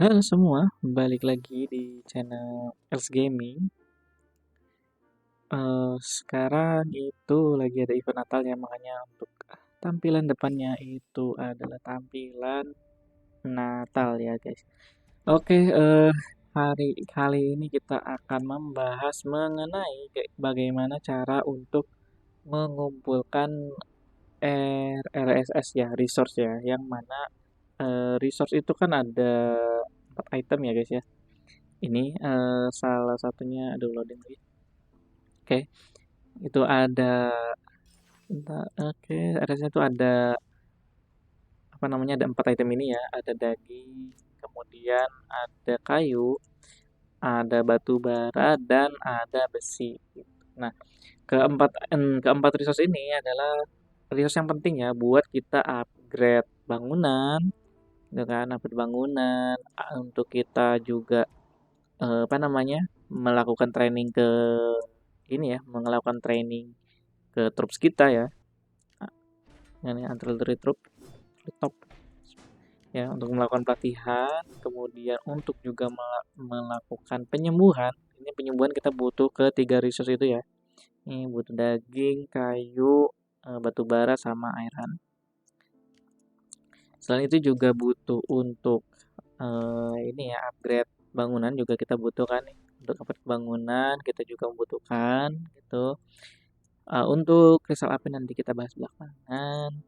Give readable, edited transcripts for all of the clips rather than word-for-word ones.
Halo semua, balik lagi di channel Els Gaming. Sekarang itu lagi ada event Natal ya, makanya untuk tampilan depannya itu adalah tampilan Natal ya guys. Oke, hari kali ini kita akan membahas mengenai bagaimana cara untuk mengumpulkan RSS ya, resource ya, yang mana resource itu kan ada 4 item ya guys ya. Ini salah satunya, aduh loading lagi. Oke, itu ada, oke, RS-nya itu ada apa namanya? Ada 4 item ini ya, ada daging, kemudian ada kayu, ada batu bara dan ada besi. Nah, keempat resource ini adalah resource yang penting ya buat kita upgrade bangunan, gitu kan, upgrade bangunan, untuk kita juga apa namanya? Melakukan training ke ini ya, melakukan training ke troops kita ya, ini artillery top ya, untuk melakukan pelatihan, kemudian untuk juga melakukan penyembuhan. Ini penyembuhan kita butuh ke 3 resource itu ya. Ini butuh daging, kayu, batu bara sama iron. Selain itu juga butuh untuk ini ya, upgrade bangunan juga kita butuhkan nih. Untuk upgrade bangunan kita juga membutuhkan gitu. Untuk kristal api nanti kita bahas belakangan.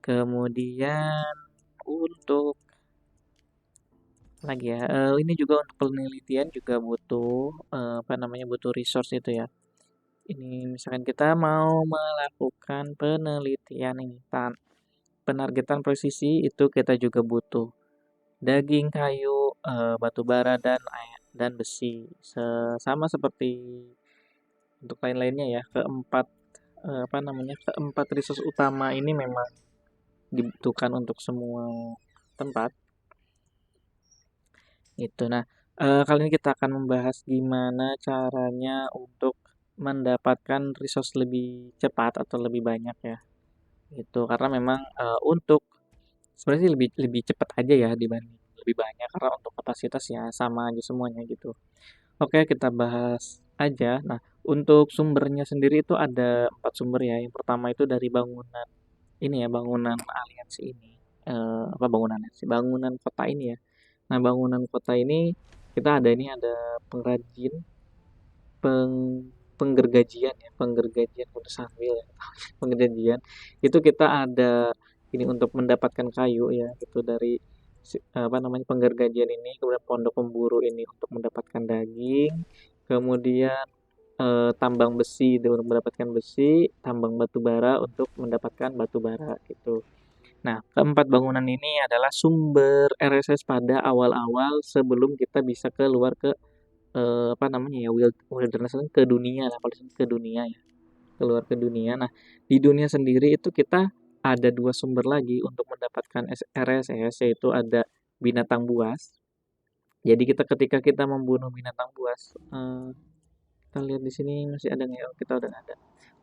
Kemudian untuk lagi ya, ini juga untuk penelitian juga butuh, apa namanya, butuh resource itu ya. Ini misalkan kita mau melakukan penelitian ini, penargetan presisi itu kita juga butuh daging, kayu, batu bara dan besi. Sama seperti untuk lain-lainnya ya, apa namanya, keempat resource utama ini memang dibutuhkan untuk semua tempat. Itu. Nah, kali ini kita akan membahas gimana caranya untuk mendapatkan resource lebih cepat atau lebih banyak ya. Itu karena memang untuk sebenarnya sih lebih lebih cepat aja ya dibanding lebih banyak karena untuk kapasitas ya sama aja semuanya gitu. Oke, kita bahas aja. Nah, untuk sumbernya sendiri itu ada 4 sumber ya. Yang pertama itu dari bangunan ini ya, bangunan aliansi ini. Apa bangunannya sih? Bangunan kota ini ya. Nah, bangunan kota ini kita ada ini ada pengrajin, peng penggergajian ya, penggergajian udah sambil ya, penggergajian. Itu kita ada ini untuk mendapatkan kayu ya, itu dari apa namanya penggergajian ini, kemudian pondok pemburu ini untuk mendapatkan daging, kemudian tambang besi untuk mendapatkan besi, tambang batu bara untuk mendapatkan batu bara gitu. Nah, keempat bangunan ini adalah sumber RSS pada awal-awal sebelum kita bisa keluar ke apa namanya ya, wilderness ke dunia lah, kalau ke dunia ya, keluar ke dunia. Nah, di dunia sendiri itu kita ada 2 sumber lagi untuk mendapatkan RSS, yaitu ada binatang buas. Jadi ketika kita membunuh binatang buas, kita lihat di sini masih ada nggak ya? Oh, kita udah nggak ada.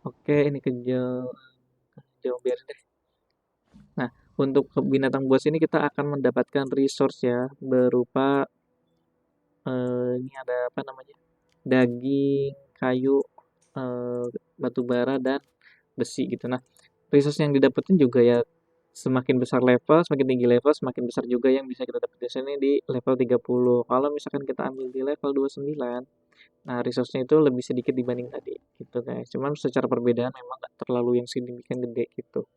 Oke, ini kejauh biar deh. Nah, untuk binatang buas ini kita akan mendapatkan resource ya, berupa ini ada apa namanya? Daging, kayu, batu bara dan besi gitu. Nah, resource yang didapetin juga ya semakin besar level, semakin tinggi level, semakin besar juga yang bisa kita dapat di sini di level 30. Kalau misalkan kita ambil di level 29, nah resource-nya itu lebih sedikit dibanding tadi gitu guys. Cuman secara perbedaan memang nggak terlalu yang signifikan gede gitu.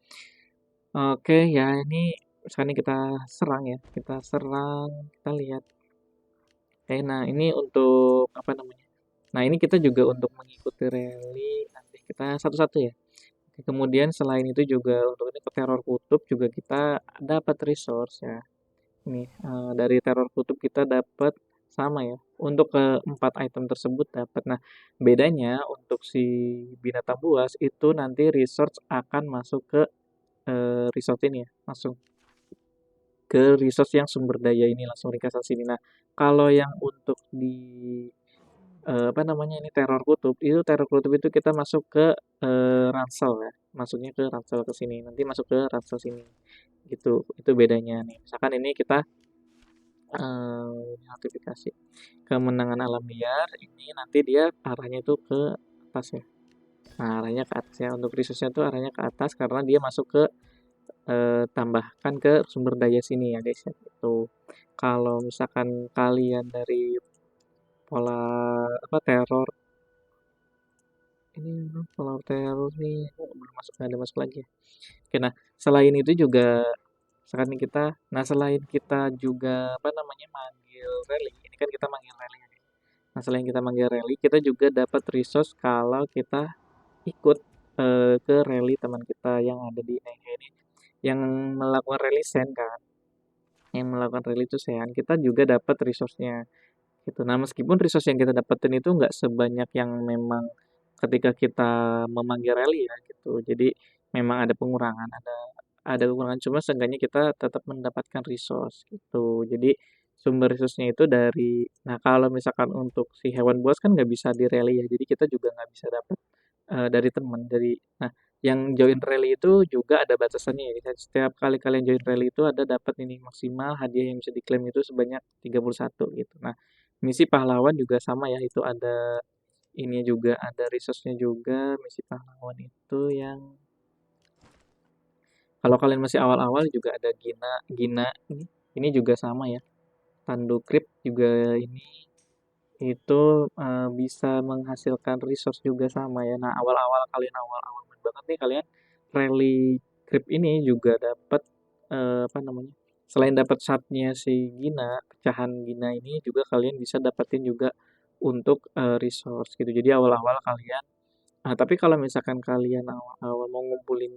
Oke, ya ini sekarang kita serang ya. Kita serang, kita lihat. Oke, nah ini untuk apa namanya? Nah, ini kita juga untuk mengikuti rally nanti kita satu-satu ya. Oke, kemudian selain itu juga untuk ini ke teror kutub juga kita dapat resource ya. Ini dari teror kutub kita dapat sama ya. Untuk keempat item tersebut dapat. Nah, bedanya untuk si binatang buas itu nanti resource akan masuk ke resource ini ya, langsung ke resource yang sumber daya ini langsung dikasih sini. Nah, kalau yang untuk di apa namanya ini teror kutub itu kita masuk ke ransel ya, masuknya ke ransel ke sini, nanti masuk ke ransel sini gitu. Itu bedanya nih. Misalkan ini kita notifikasi kemenangan alam liar ini nanti dia arahnya itu ke atas ya. Nah, arahnya ke atas ya. Untuk resource-nya tuh arahnya ke atas karena dia masuk ke tambahkan ke sumber daya sini ya guys ya. Itu kalau misalkan kalian dari pola apa teror ini pola teror nih belum masuk, nggak ada masuk lagi ya. Oke, nah selain itu juga sekarang kita, nah selain kita juga apa namanya manggil rally, ini kan kita manggil rally ya. Nah selain kita manggil rally, kita juga dapat resource kalau kita ikut ke rally teman kita yang ada di Nenghe ini, yang melakukan rally Sen kan, yang melakukan rally itu Sen, kita juga dapat resource-nya gitu. Nah meskipun resource yang kita dapetin itu nggak sebanyak yang memang ketika kita memanggil rally ya gitu. Jadi memang ada pengurangan, ada kekurangan, cuma seenggaknya kita tetap mendapatkan resource gitu. Jadi sumber resource-nya itu dari, nah kalau misalkan untuk si hewan buas kan nggak bisa di rally ya, jadi kita juga nggak bisa dapat dari teman, nah yang join rally itu juga ada batasannya ya. Setiap kali kalian join rally itu ada dapat ini maksimal hadiah yang bisa diklaim itu sebanyak 31 gitu. Nah, misi pahlawan juga sama ya, itu ada ini juga ada resource-nya juga misi pahlawan itu yang kalau kalian masih awal-awal juga ada Gina, Gina ini juga sama ya. Tandu Krip juga ini itu bisa menghasilkan resource juga sama ya. Nah, awal-awal kalian awal-awal banget nih kalian rally Krip ini juga dapat apa namanya? Selain dapat shardnya si Gina, pecahan Gina ini juga kalian bisa dapetin juga untuk resource gitu. Jadi awal-awal kalian, nah tapi kalau misalkan kalian awal-awal mau ngumpulin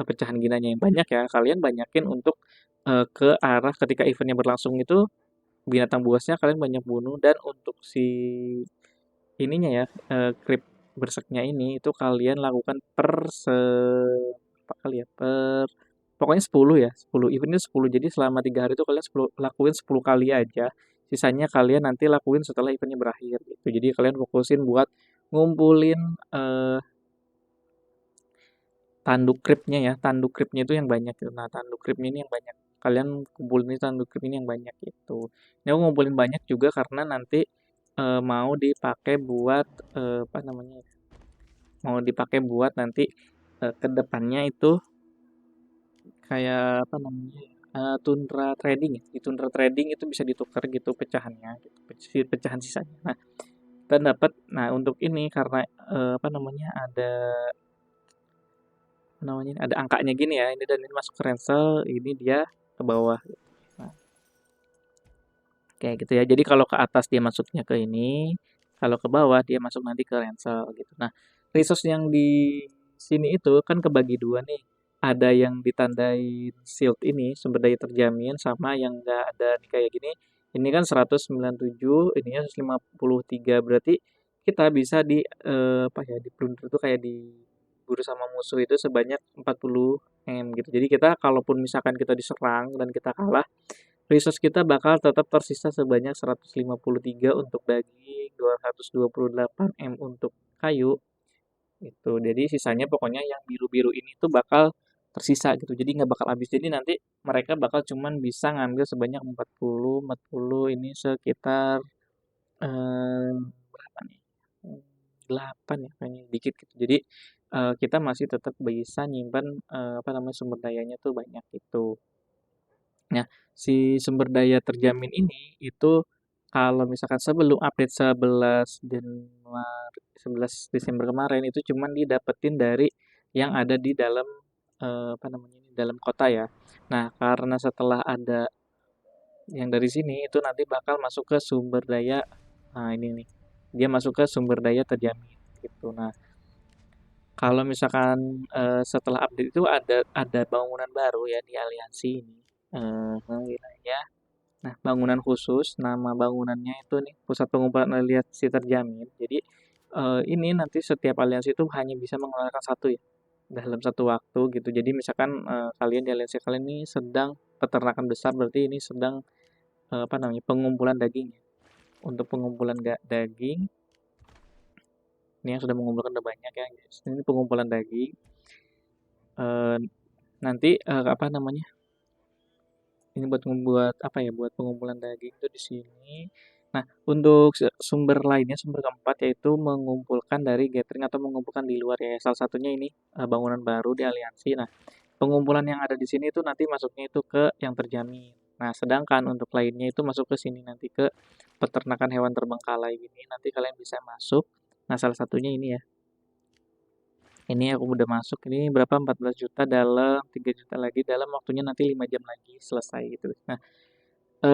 pecahan ginanya yang banyak ya, kalian banyakin untuk ke arah ketika eventnya berlangsung itu binatang buasnya kalian banyak bunuh, dan untuk si ininya ya, creep berserknya ini itu kalian lakukan per berapa kali ya, pokoknya 10 ya, 10 event 10. Jadi selama 3 hari itu kalian 10 lakuin 10 kali aja, sisanya kalian nanti lakuin setelah eventnya berakhir gitu. Jadi kalian fokusin buat ngumpulin, eee tanduk kripnya ya, tanduk kripnya itu yang banyak gitu. Nah, tanduk kripnya ini yang banyak. Kalian kumpulin ini tanduk krip ini yang banyak gitu. Ini aku ngumpulin banyak juga karena nanti mau dipakai buat apa namanya? Mau dipakai buat nanti ke depannya itu kayak apa namanya? Tundra trading ya. Di Tundra trading itu bisa ditukar gitu pecahannya gitu. Pecahan sisanya. Nah, kita dapat, nah untuk ini karena apa namanya? Ada angkanya gini ya, ini dan ini masuk ke ransel, ini dia ke bawah. Nah, kayak gitu ya. Jadi kalau ke atas dia masuknya ke ini, kalau ke bawah dia masuk nanti ke ransel gitu. Nah, resource yang di sini itu kan kebagi dua nih. Ada yang ditandai shield ini, sumber daya terjamin, sama yang nggak ada nih kayak gini. Ini kan 197, ininya 153. Berarti kita bisa di apa ya, di plunder itu kayak diburu sama musuh itu sebanyak 40 M gitu. Jadi kita kalaupun misalkan kita diserang dan kita kalah, resource kita bakal tetap tersisa sebanyak 153 untuk daging, 228 M untuk kayu, itu. Jadi sisanya pokoknya yang biru-biru ini tuh bakal tersisa gitu. Jadi nggak bakal habis. Jadi nanti mereka bakal cuman bisa ngambil sebanyak 40 ini sekitar berapa nih? 8 ya kayaknya, dikit gitu. Jadi kita masih tetap bisa nyimpan apa namanya sumber dayanya tuh banyak itu. Nah, si sumber daya terjamin ini itu kalau misalkan sebelum update 11 Desember kemarin itu cuman didapetin dari yang ada di dalam apa namanya dalam kota ya. Nah, karena setelah ada yang dari sini itu nanti bakal masuk ke sumber daya, nah ini nih. Dia masuk ke sumber daya terjamin gitu. Nah, kalau misalkan setelah update itu ada bangunan baru ya di aliansi ini. Wilayah. Nah, bangunan khusus, nama bangunannya itu nih, Pusat Pengumpulan Aliansi Terjamin. Jadi, ini nanti setiap aliansi itu hanya bisa mengeluarkan satu ya, dalam satu waktu gitu. Jadi misalkan kalian di aliansi kalian ini sedang peternakan besar, berarti ini sedang apa namanya pengumpulan daging ya. Untuk pengumpulan daging, ini yang sudah mengumpulkan udah banyak ya. Guys. Ini pengumpulan daging. Nanti apa namanya Ini buat apa ya, buat pengumpulan daging itu di sini. Nah, untuk sumber lainnya, sumber keempat yaitu mengumpulkan dari gathering atau mengumpulkan di luar ya. Salah satunya ini bangunan baru di aliansi. Nah, pengumpulan yang ada di sini itu nanti masuknya itu ke yang terjamin. Nah, sedangkan untuk lainnya itu masuk ke sini nanti ke peternakan hewan terbengkalai gini. Nanti kalian bisa masuk. Nah, salah satunya ini ya. Ini aku udah masuk ini berapa 14 juta dalam 3 juta lagi dalam waktunya nanti 5 jam lagi selesai gitu. Nah,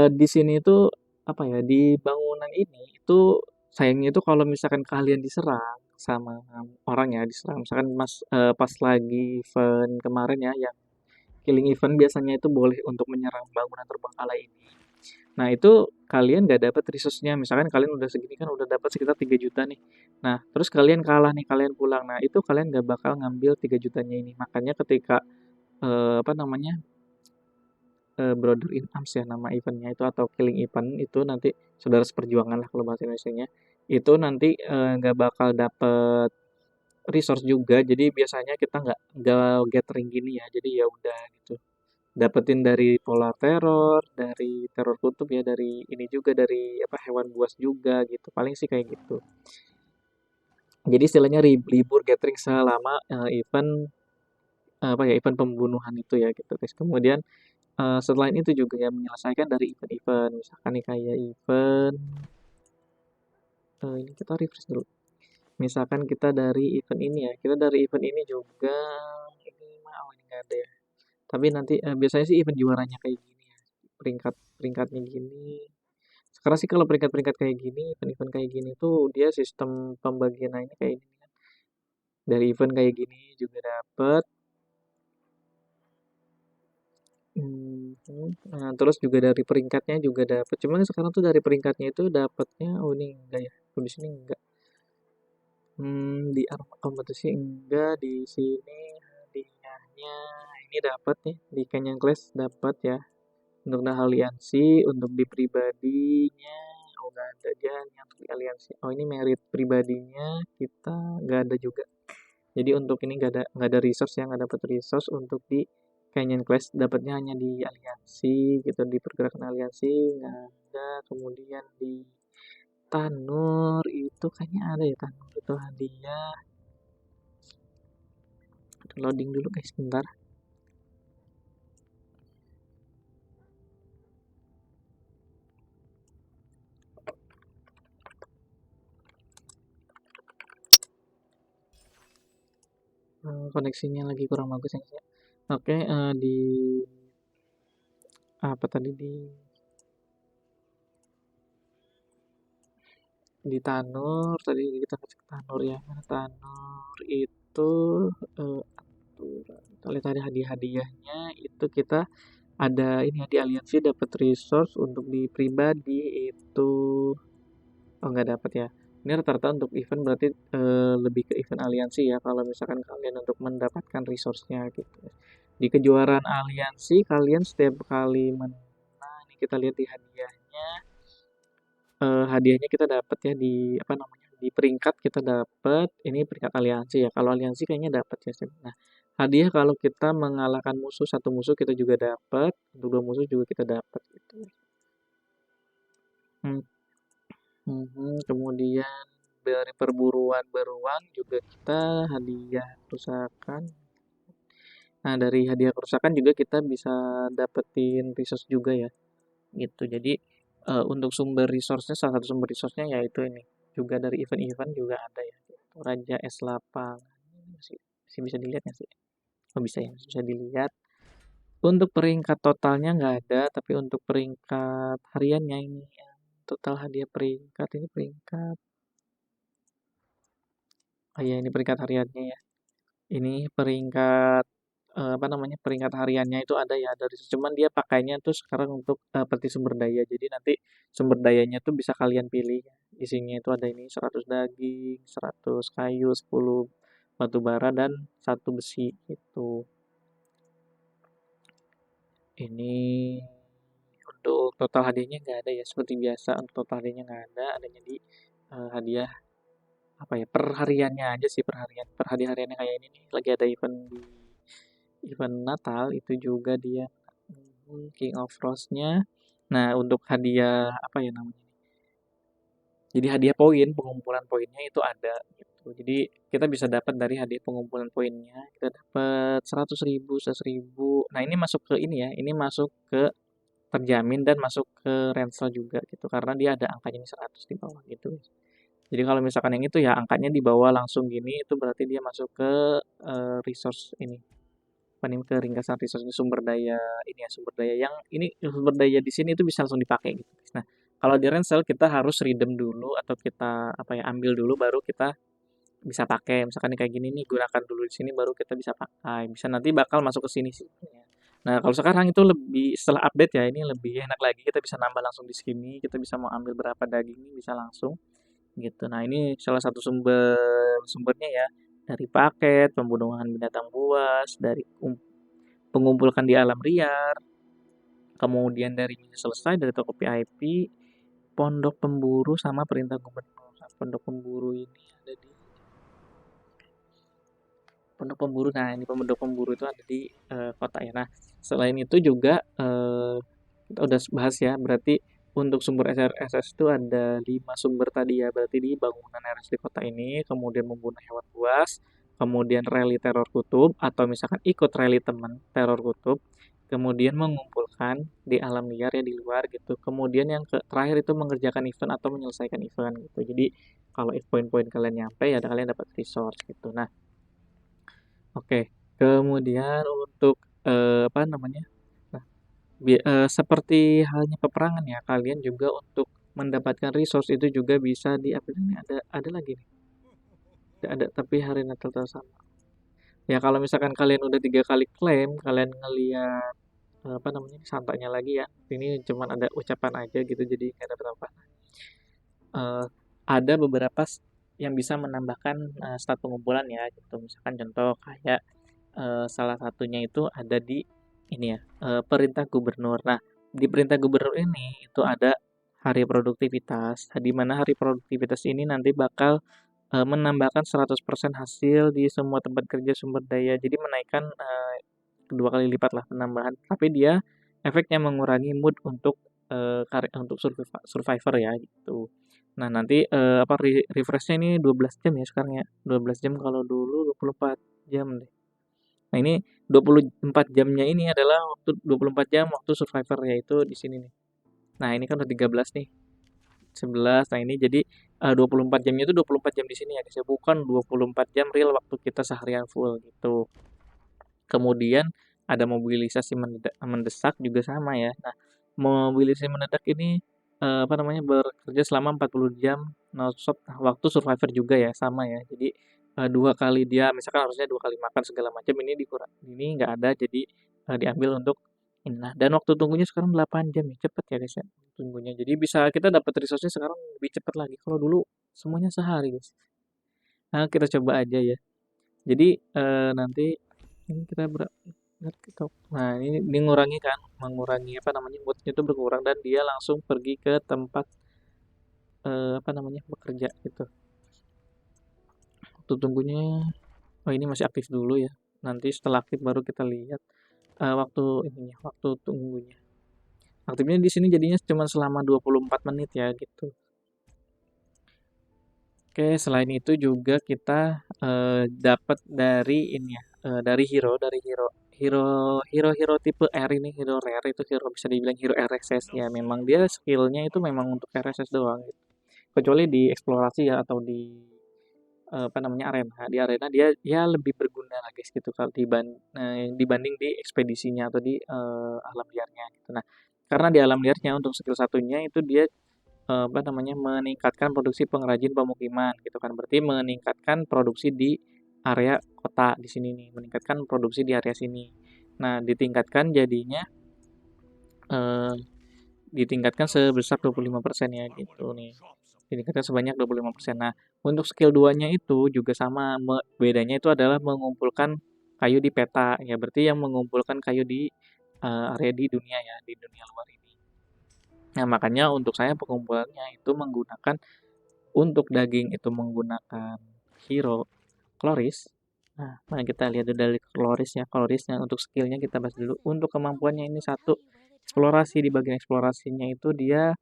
di sini itu apa ya, di bangunan ini itu sayangnya itu kalau misalkan kalian diserang sama orang ya, diserang misalkan pas lagi event kemarin ya, yang killing event biasanya itu boleh untuk menyerang bangunan terbengkalai ini. Nah, itu kalian nggak dapat resource-nya. Misalkan kalian udah segini kan udah dapat sekitar 3 juta nih. Nah, terus kalian kalah nih, kalian pulang. Nah, itu kalian nggak bakal ngambil 3 jutanya ini. Makanya ketika apa namanya? Brother in Arms ya nama eventnya itu atau Killing Event itu nanti saudara seperjuangan lah kalau bahasa Indonesianya. Itu nanti nggak bakal dapet resource juga. Jadi biasanya kita nggak gathering gini ya. Jadi ya udah gitu. Dapetin dari pola teror, dari teror kutub ya, dari ini juga dari apa hewan buas juga gitu. Paling sih kayak gitu. Jadi istilahnya libur gathering selama event apa ya event pembunuhan itu ya gitu guys. Kemudian selain itu juga ya menyelesaikan dari event-event misalkan nih kayak event ini kita refresh dulu. Misalkan kita dari event ini ya, kita dari event ini juga ini mah oh ini nggak ada ya. Tapi nanti biasanya sih event juaranya kayak gini ya. Peringkat-peringkatnya gini. Sekarang sih kalau peringkat-peringkat kayak gini, event-event kayak gini tuh dia sistem pembagiannya kayak ini kan. Dari event kayak gini juga dapat. Nah, terus juga dari peringkatnya juga dapat. Cuman sekarang tuh dari peringkatnya itu dapatnya oh ini enggak ya. Oh, di sini enggak. Di arma kompetisi enggak, di sini hadiahnya ini dapat nih di Canyon Clash dapat ya. Untuk nah aliansi, untuk di pribadinya oh enggak ada dia yang di aliansi. Oh ini merit pribadinya kita enggak ada juga. Jadi untuk ini nggak ada resource ya, nggak dapat resource untuk di Canyon Clash dapatnya hanya di aliansi gitu di pergerakan aliansi nggak ada. Kemudian di Tanur itu kayaknya ada ya Tanur itu hadiah. Loading dulu guys sebentar. Koneksinya lagi kurang bagus ya. Oke, di apa tadi di Tanur tadi kita cek Tanur ya. Mana Tanur itu eh, kita lihat ada hadiah-hadiahnya itu kita ada ini ya di aliansi dapat resource untuk di pribadi itu oh nggak dapat ya. Ini rata-rata untuk event berarti lebih ke event aliansi ya kalau misalkan kalian untuk mendapatkan resource-nya gitu. Di kejuaraan aliansi kalian setiap kali menang ini kita lihat di hadiahnya hadiahnya kita dapat ya di apa namanya di peringkat kita dapat ini peringkat aliansi ya. Kalau aliansi kayaknya dapat ya. Nah, hadiah kalau kita mengalahkan musuh satu musuh kita juga dapat, untuk dua musuh juga kita dapat gitu. Hmm, Kemudian dari perburuan beruang juga kita hadiah kerusakan. Nah, dari hadiah kerusakan juga kita bisa dapetin resource juga ya, gitu. Jadi untuk sumber resource-nya salah satu sumber resource-nya yaitu ini. Juga dari event-event juga ada ya. Gitu. Raja S8 masih bisa dilihat nggak sih? Oh bisa ya, bisa dilihat. Untuk peringkat totalnya nggak ada, tapi untuk peringkat hariannya ini total hadiah peringkat ini peringkat. Oh ya ini peringkat hariannya ya. Ini peringkat apa namanya peringkat hariannya itu ada ya dari cuman dia pakainya tuh sekarang untuk peti sumber daya. Jadi nanti sumber dayanya tuh bisa kalian pilih. Isinya itu ada ini 100 daging, 100 kayu, 10 batu bara dan satu besi itu. Ini untuk total hadiahnya nggak ada ya seperti biasa untuk total hadiahnya nggak ada adanya di hadiah apa ya perhariannya aja sih perharian per hariannya kayak ini nih lagi ada event di event Natal itu juga dia King of Rose-nya. Nah, untuk hadiah apa ya namanya? Jadi hadiah poin, pengumpulan poinnya itu ada gitu. Jadi kita bisa dapat dari hadiah pengumpulan poinnya, kita dapat 100.000, 100.000. Nah, ini masuk ke ini ya, ini masuk ke terjamin dan masuk ke ransel juga gitu karena dia ada angkanya nih 100 di bawah gitu. Jadi kalau misalkan yang itu ya angkanya di bawah langsung gini itu berarti dia masuk ke resource ini. Apa nih ke ringkasan resource ini sumber daya ini ya sumber daya yang ini sumber daya di sini itu bisa langsung dipakai gitu. Nah, kalau di ransel kita harus redeem dulu atau kita apa ya ambil dulu baru kita bisa pakai. Misalkan kayak gini nih gunakan dulu di sini baru kita bisa pakai. Bisa nanti bakal masuk ke sini sih. Nah, kalau sekarang itu lebih setelah update ya ini lebih enak lagi kita bisa nambah langsung di sini, kita bisa mau ambil berapa daging bisa langsung gitu. Nah, ini salah satu sumbernya ya dari paket, pembunuhan binatang buas, dari pengumpulkan di alam liar, kemudian dari misi selesai dari toko VIP, pondok pemburu sama perintah gubernur. Nah, pondok pemburu ini ada di pondok pemburu. Nah, ini pondok pemburu itu ada di kota ya. Nah, selain itu juga kita udah bahas ya, berarti untuk sumber SRSS itu ada 5 sumber tadi ya, berarti di bangunan RS di kota ini, kemudian membunuh hewan buas, kemudian rally teror kutub, atau misalkan ikut rally teman teror kutub, kemudian mengumpulkan di alam liar ya di luar gitu, kemudian yang terakhir itu mengerjakan event atau menyelesaikan event gitu. Jadi kalau poin-poin kalian nyampe ya kalian dapat resource gitu. Nah, oke. Kemudian untuk apa namanya? Nah, seperti halnya peperangan ya, kalian juga untuk mendapatkan resource itu juga bisa di apa ini ada lagi nih. Ada tapi hari Natal sama. Ya kalau misalkan kalian udah 3 kali klaim, kalian ngeliat apa namanya santanya lagi ya. Ini cuman ada ucapan aja gitu jadi nggak dapat apa. Eh, ada beberapa yang bisa menambahkan stat pengumpulan ya gitu. Misalkan contoh kayak salah satunya itu ada di ini ya, perintah gubernur. Nah, di perintah gubernur ini itu ada hari produktivitas, di mana hari produktivitas ini nanti bakal menambahkan 100% hasil di semua tempat kerja sumber daya. Jadi menaikkan 2 kali lipat lah penambahan, tapi dia efeknya mengurangi mood untuk untuk survivor ya gitu. Nah, nanti apa refresh-nya ini 12 jam ya sekarang ya. 12 jam kalau dulu 24 jam deh. Nah, ini 24 jamnya ini adalah waktu 24 jam waktu survivor yaitu di sini nih. Nah, ini kan udah 13 nih. 11. Nah, ini jadi 24 jamnya itu 24 jam di sini ya, guys ya. Bukan 24 jam real waktu kita seharian full gitu. Kemudian ada mobilisasi mendesak juga sama ya. Nah, mobilisasi mendadak ini apa namanya bekerja selama 40 jam non-stop waktu survivor juga ya sama ya. Jadi 2 kali dia misalkan harusnya 2 kali makan segala macam ini dikurang ini nggak ada jadi diambil untuk ini. Nah, dan waktu tunggunya sekarang 8 jam ya cepet ya guys ya tunggunya. Jadi bisa kita dapat resource-nya sekarang lebih cepat lagi. Kalau dulu semuanya sehari guys. Nah, kita coba aja ya. Jadi nanti ini kita nah ini mengurangi kan, mengurangi apa namanya moodnya itu berkurang dan dia langsung pergi ke tempat apa namanya bekerja gitu. Waktu tunggunya, oh ini masih aktif dulu ya. Nanti setelah aktif baru kita lihat waktu ininya, waktu tunggunya. Aktifnya di sini jadinya cuma selama 24 menit ya gitu. Oke, selain itu juga kita dapat dari ini ya, dari hero hero tipe R ini hero rare itu hero bisa dibilang hero RXS ya. Memang dia skillnya itu memang untuk RXS doang gitu. Kecuali di eksplorasi ya atau di apa namanya arena. Di arena dia ya lebih berguna lah guys gitu kalau dibanding di ekspedisinya atau di alam liarnya gitu. Nah, karena di alam liarnya untuk skill satunya itu dia apa namanya, meningkatkan produksi pengrajin pemukiman gitu kan. Berarti meningkatkan produksi di area kota di sini nih, meningkatkan produksi di area sini. Nah, ditingkatkan jadinya eh, ditingkatkan sebesar 25% ya gitu nih. Ditingkatkan sebanyak 25%. Nah, untuk skill 2-nya itu juga sama, bedanya itu adalah mengumpulkan kayu di peta ya. Berarti yang mengumpulkan kayu di area di dunia ya, di dunia luar ini. Nah, makanya untuk saya pengumpulannya itu menggunakan untuk daging itu menggunakan hero Chloris. Nah, mari kita lihat dulu dari Chlorisnya. Chlorisnya untuk skillnya kita bahas dulu. Untuk kemampuannya ini satu. eksplorasi. Di bagian eksplorasinya itu dia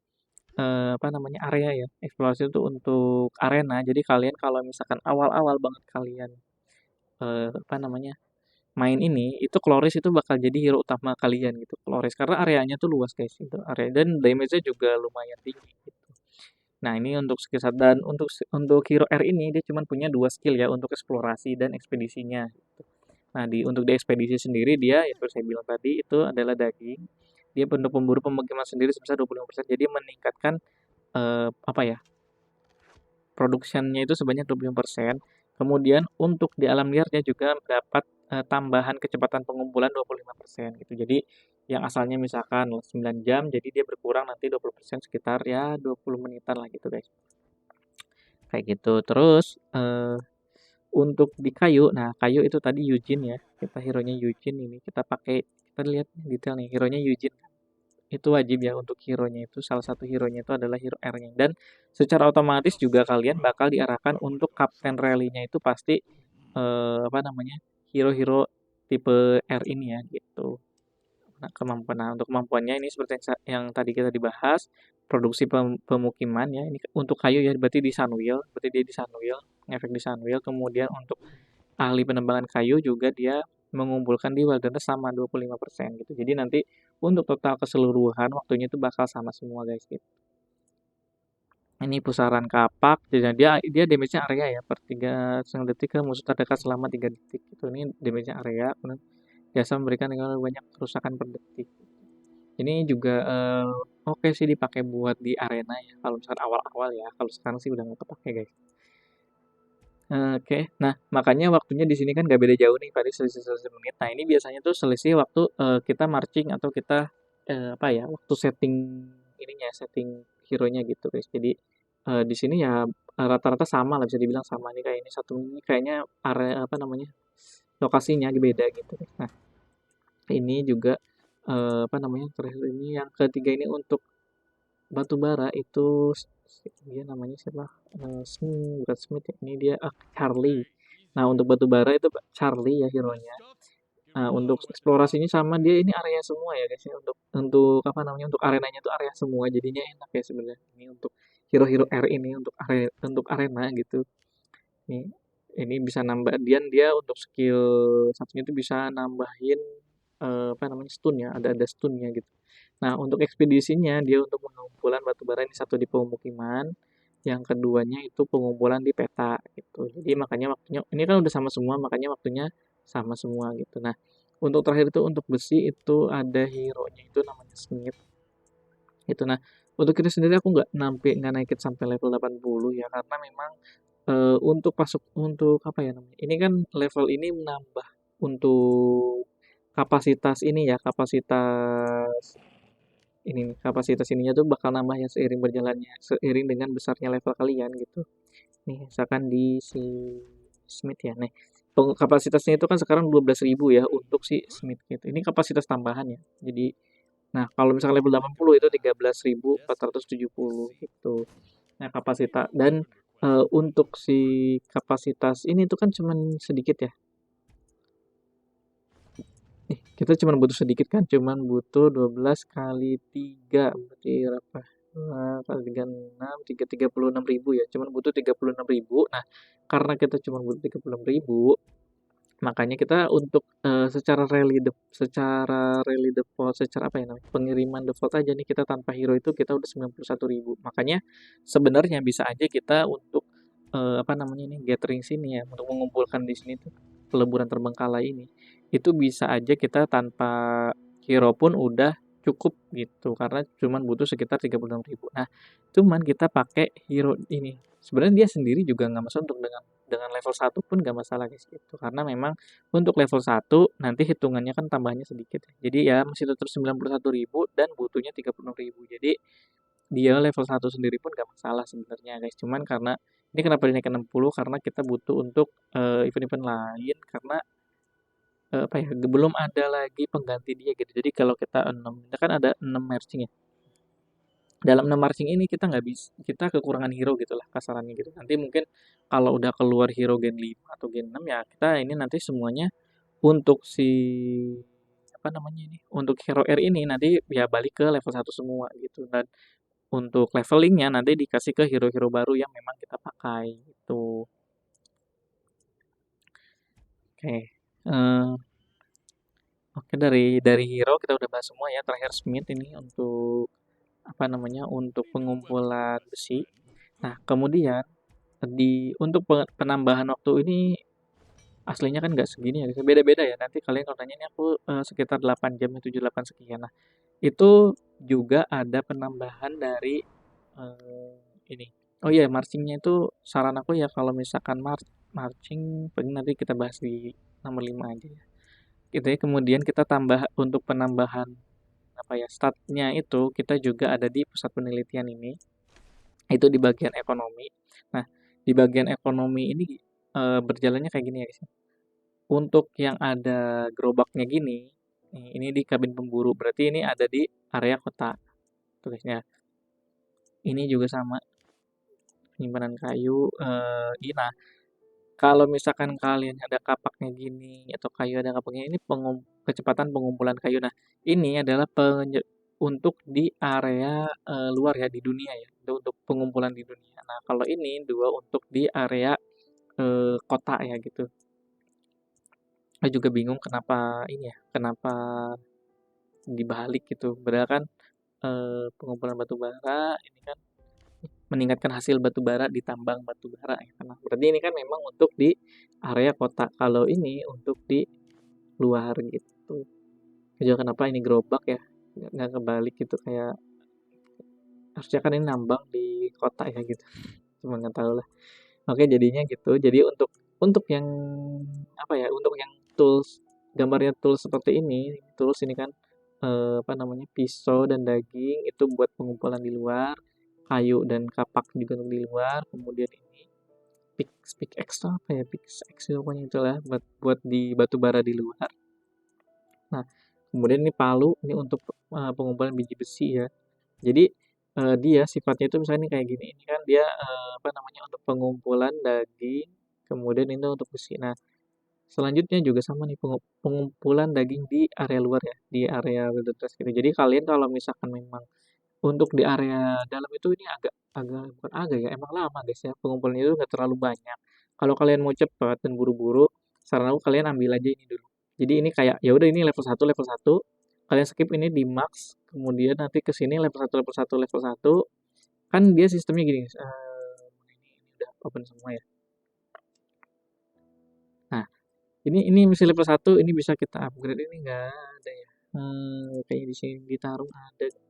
apa namanya, area ya. Eksplorasi itu untuk arena. Jadi kalian kalau misalkan awal-awal banget kalian apa namanya, main ini, itu Chloris itu bakal jadi hero utama kalian gitu. Chloris karena areanya tuh luas guys itu area dan damage-nya juga lumayan tinggi gitu. Nah, ini untuk skill set dan untuk hero R ini dia cuma punya 2 skill ya untuk eksplorasi dan ekspedisinya gitu. Nah, untuk di ekspedisi sendiri dia yang seperti saya bilang tadi itu adalah daging. Dia untuk pemburu pemukiman sendiri sebesar 25%. Jadi meningkatkan apa ya? Produksinya itu sebanyak 25%. Kemudian untuk di alam liarnya juga dapat tambahan kecepatan pengumpulan 25% gitu. Jadi yang asalnya misalkan 9 jam, jadi dia berkurang nanti 20% sekitar ya 20 menitan lah gitu guys. Kayak gitu. Terus untuk di kayu, nah kayu itu tadi Eugene ya. Kita hero-nya Eugene ini. Kita lihat detail nih, hero-nya Eugene. Itu wajib ya untuk hero-nya itu, salah satu hero-nya itu adalah hero R-nya. Dan secara otomatis juga kalian bakal diarahkan untuk Kapten Rally-nya itu pasti apa namanya? Hero-hero tipe R ini ya gitu. Untuk kemampuannya ini seperti yang tadi kita dibahas, produksi pemukiman ya. Ini untuk kayu ya, berarti di Sunwheel, berarti dia di Sunwheel, ngefek di Sunwheel. Kemudian untuk ahli penebangan kayu juga dia mengumpulkan di wilderness sama 25% gitu. Jadi nanti untuk total keseluruhan waktunya itu bakal sama semua guys gitu. Ini pusaran kapak, jadi dia dia damage-nya area ya per 3,5 detik ke musuh terdekat selama 3 detik. Itu ini damage-nya area, kemudian biasa memberikan banyak kerusakan per detik. Ini juga oke sih dipakai buat di arena ya, kalau misalkan awal-awal ya. Kalau sekarang sih udah nggak kepake guys. Oke. Nah, makanya waktunya di sini kan nggak beda jauh nih, tadi selisih-selisih menit. Nah, ini biasanya tuh selisih waktu kita marching atau kita apa ya, waktu setting ininya, setting hero-nya gitu, guys. Jadi di sini ya rata-rata sama lah bisa dibilang sama nih kayak ini satu ini kayaknya area apa namanya lokasinya beda gitu. Nah, ini juga apa namanya terakhir ini yang ketiga ini untuk batu bara itu dia namanya siapa? Smith, bukan Smith ya. Ini dia Charlie. Nah, untuk batu bara itu Charlie ya hero-nya. Nah, untuk eksplorasinya sama dia ini area semua ya guys ya. Untuk apa namanya? Untuk arenanya itu area semua. Jadinya enak ya sebenarnya. Ini untuk hero-hero R ini untuk arena gitu. Ini bisa nambah dia untuk skill satunya itu bisa nambahin apa namanya stun ya, ada stunnya gitu. Nah, untuk ekspedisinya dia untuk pengumpulan batu bara ini satu di pemukiman, yang keduanya itu pengumpulan di peta gitu. Jadi makanya waktunya ini kan udah sama semua, makanya waktunya sama semua gitu. Nah, untuk terakhir itu untuk besi itu ada hero-nya itu namanya Smith. Itu nah, untuk kita sendiri aku nggak naikin sampai level 80 ya karena memang untuk masuk untuk apa ya namanya, ini kan level ini menambah untuk kapasitas ini ya, kapasitas ininya tuh bakal nambah ya seiring dengan besarnya level kalian gitu. Nih, misalkan di si Smith ya, nih kapasitasnya itu kan sekarang 12.000 ya untuk si Smith gitu. Ini kapasitas tambahan ya. Jadi, nah kalau misalkan level 80 itu 13.470 gitu. Nah, kapasitas dan untuk si kapasitas ini tuh kan cuman sedikit ya. Kita cuman butuh sedikit kan, cuman butuh 12 kali 3 berarti berapa? Kali 3 6, 36.000 ya, cuman butuh 36.000. Nah, karena kita cuma butuh 36.000, makanya kita untuk secara rally default, secara apa ya namanya, pengiriman default aja nih kita tanpa hero itu kita udah 91.000. Makanya sebenarnya bisa aja kita untuk apa namanya nih, gathering sini ya, untuk mengumpulkan di sini tuh peleburan terbengkalai ini, itu bisa aja kita tanpa hero pun udah cukup gitu, karena cuman butuh sekitar 36.000. Nah, cuman kita pakai hero ini. Sebenarnya dia sendiri juga nggak masalah untuk dengan level 1 pun nggak masalah guys gitu. Karena memang untuk level 1 nanti hitungannya kan tambahnya sedikit ya. Jadi ya masih tetap 91.000 dan butuhnya 36.000. Jadi dia level 1 sendiri pun nggak masalah sebenarnya guys. Cuman karena ini kenapa dinaikkan 60 karena kita butuh untuk event-event lain karena apa ya belum ada lagi pengganti dia gitu. Jadi kalau kita 6 kita kan ada 6 matching ya. Dalam 6 marching ini kita kekurangan hero gitu lah kasarannya gitu. Nanti mungkin kalau udah keluar hero gen 5 atau gen 6 ya kita ini nanti semuanya untuk si apa apa namanya ini, untuk hero R ini nanti ya balik ke level 1 semua gitu, dan untuk levelingnya nanti dikasih ke hero-hero baru yang memang kita pakai gitu. Oke, oke dari hero kita udah bahas semua ya, terakhir Smith ini untuk apa namanya, untuk pengumpulan besi. Nah, kemudian untuk penambahan waktu ini aslinya kan nggak segini ya, beda-beda ya. Nanti kalian kalau tanya ini aku sekitar 8 jam, 7, 8 sekian. Nah, itu juga ada penambahan dari ini. Oh iya, marchingnya itu saran aku ya kalau misalkan marching paling nanti kita bahas di nomor 5 aja ya. Gitu ya. Kemudian kita tambah untuk penambahan apa ya, statnya itu kita juga ada di pusat penelitian ini. Itu di bagian ekonomi. Nah, di bagian ekonomi ini berjalannya kayak gini ya guys. Untuk yang ada gerobaknya gini, ini di kabin pemburu, berarti ini ada di area kota tulisnya. Ini juga sama, penyimpanan kayu. Nah, kalau misalkan kalian ada kapaknya gini atau kayu ada kapaknya ini kecepatan pengumpulan kayu. Nah, ini adalah untuk di area luar ya di dunia ya, itu untuk pengumpulan di dunia. Nah, kalau ini dua untuk di area kota ya gitu. Saya juga bingung kenapa ini ya, kenapa dibalik gitu. Padahal kan pengumpulan batu bara ini kan meningkatkan hasil batu bara di tambang batu bara ya. Karena berarti ini kan memang untuk di area kota. Kalau ini untuk di luar gitu. Juga kenapa ini gerobak ya? Nggak kebalik gitu kayak harusnya kan ini nambang di kota ya gitu. Cuma nggak tahu lah. Oke jadinya gitu. Jadi untuk yang apa ya? Untuk yang tools gambarnya tools seperti ini, tools ini kan apa namanya pisau dan daging itu buat pengumpulan di luar, kayu dan kapak juga untuk di luar, kemudian ini pick extra apa ya pickaxe pokoknya itulah buat buat di batu bara di luar. Nah kemudian ini palu ini untuk pengumpulan biji besi ya. Jadi dia sifatnya itu misalnya ini kayak gini, ini kan dia apa namanya untuk pengumpulan daging, kemudian ini untuk besi. Nah selanjutnya juga sama nih pengumpulan daging di area luar ya, di area wilderness gitu. Jadi kalian kalau misalkan memang untuk di area dalam itu ini agak agak bukan agak ya, emang lama guys ya, pengumpulannya itu nggak terlalu banyak. Kalau kalian mau cepat dan buru-buru, saran aku kalian ambil aja ini dulu. Jadi ini kayak ya udah ini level satu, kalian skip ini di max, kemudian nanti ke sini level satu, kan dia sistemnya gini, ini udah open semua ya. Nah, ini masih level satu, ini bisa kita upgrade, ini enggak ada ya. Kayaknya di sini ditaruh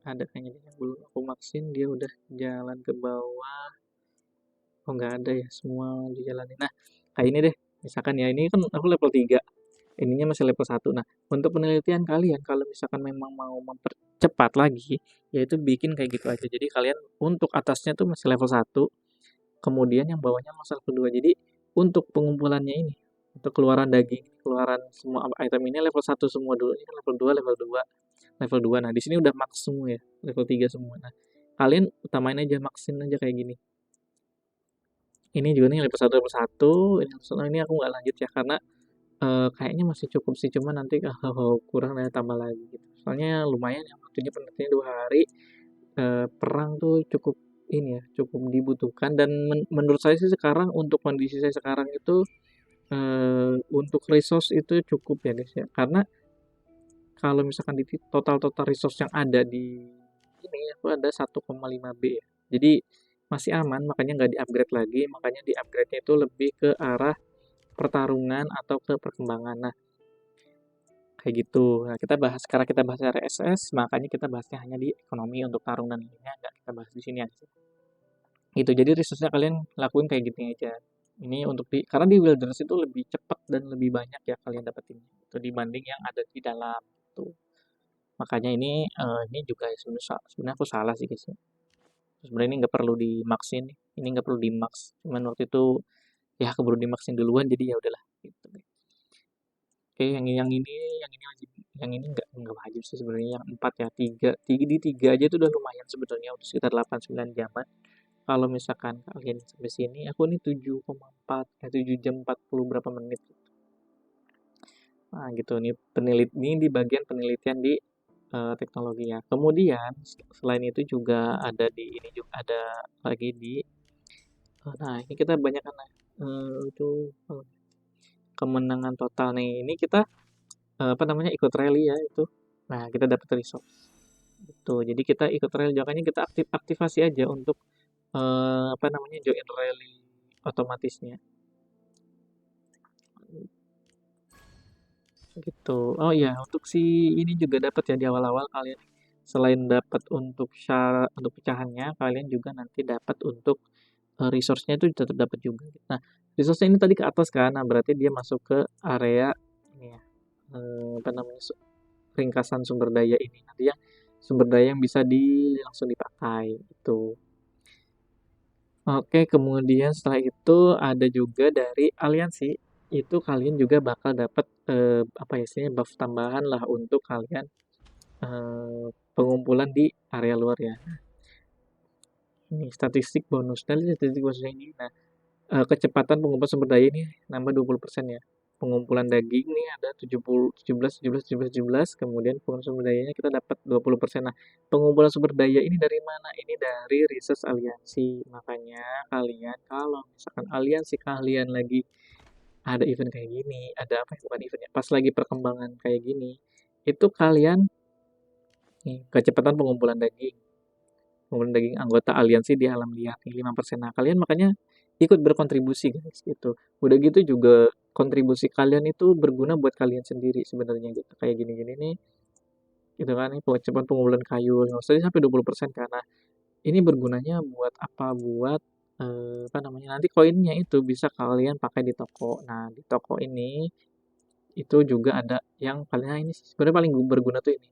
ada kayaknya yang belum aku maksin dia udah jalan ke bawah. Oh enggak ada ya, semua dijalanin. Nah, kayak ini deh. Misalkan ya ini kan aku level 3. Ininya masih level 1. Nah, untuk penelitian kalian kalau misalkan memang mau mempercepat lagi, yaitu bikin kayak gitu aja. Jadi kalian untuk atasnya tuh masih level 1, kemudian yang bawahnya masih level 2. Jadi untuk pengumpulannya ini, untuk keluaran daging, keluaran semua item ini level 1 semua dulu. Ini kan level 2, level 2, level 2. Nah, di sini udah max semua ya, level 3 semua. Nah, kalian utamain aja, maxin aja kayak gini. Ini juga nih level 1, ini level 1, ini aku nggak lanjut ya karena kayaknya masih cukup sih, cuman nanti kalau kurang nanti tambah lagi gitu. Soalnya lumayan ya waktunya penelitiannya 2 hari, perang tuh cukup ini ya, cukup dibutuhkan dan menurut saya sih sekarang untuk kondisi saya sekarang itu, untuk resource itu cukup ya guys ya. Karena kalau misalkan di total resource yang ada di ini aku ada 1,5 B ya. Jadi masih aman, makanya nggak di-upgrade lagi, makanya di-upgrade-nya itu lebih ke arah pertarungan atau ke perkembangan. Nah, kayak gitu. Nah, karena kita bahas RSS, makanya kita bahasnya hanya di ekonomi untuk tarung dan lainnya, nggak kita bahas di sini aja. Gitu, jadi resource-nya kalian lakuin kayak gini aja. Ini untuk karena di wilderness itu lebih cepat dan lebih banyak ya kalian dapetin itu dibanding yang ada di dalam tuh. Makanya ini juga sebenarnya aku salah sih guys. Sebenarnya ini nggak perlu dimaksin, ini nggak perlu dimax. Cuman waktu itu ya keburu dimaksin duluan jadi ya udahlah gitu. Oke, yang ini wajib, yang ini nggak wajib sih sebenarnya yang 4 ya, 3 aja itu udah lumayan sebenarnya udah sekitar 8, 9 jaman. Kalau misalkan kalian sampai sini, aku ini 7,4, 7 jam 40 berapa menit. Nah, gitu nih ini di bagian penelitian di teknologi ya. Kemudian selain itu juga ada di ini juga ada lagi di nah ini kita banyak kan itu kemenangan total nih. Ini kita apa namanya ikut rally ya itu. Nah, kita dapat resource. Gitu. Jadi kita ikut rally makanya kita aktivasi aja untuk apa namanya join rally otomatisnya gitu. Oh iya, untuk si ini juga dapat ya di awal-awal kalian selain dapat untuk syarat untuk pecahannya, kalian juga nanti dapat untuk resource-nya itu tetap dapat juga. Nah, resource-nya ini tadi ke atas kan, nah berarti dia masuk ke area ini ya, apa namanya ringkasan sumber daya ini. Nanti ya sumber daya yang bisa langsung dipakai itu. Oke, kemudian setelah itu ada juga dari aliansi, itu kalian juga bakal dapat apa ya istilahnya buff tambahan lah untuk kalian pengumpulan di area luar ya. Ini statistik bonus dan statistik bonusnya ini. Nah, kecepatan pengumpulan sumber daya ini nambah 20% ya. Pengumpulan daging nih ada 70, 17, 17, 17, 17, kemudian pengumpulan sumber dayanya kita dapat 20%. Nah, pengumpulan sumber daya ini dari mana? Ini dari research aliansi. Makanya kalian kalau misalkan aliansi kalian lagi ada event kayak gini, ada apa ya, bukan event ya, pas lagi perkembangan kayak gini, itu kalian nih kecepatan pengumpulan daging anggota aliansi di alam liar nih 5%. Nah, kalian makanya ikut berkontribusi guys gitu. Udah gitu juga kontribusi kalian itu berguna buat kalian sendiri sebenarnya gitu. Kayak gini-gini nih gitu kan nih kecepatan pengumpulan kayu nggak usah sampai 20% karena ini bergunanya buat apa? Buat apa namanya? Nanti koinnya itu bisa kalian pakai di toko. Nah, di toko ini itu juga ada yang paling nah ini sebenarnya paling berguna tuh ini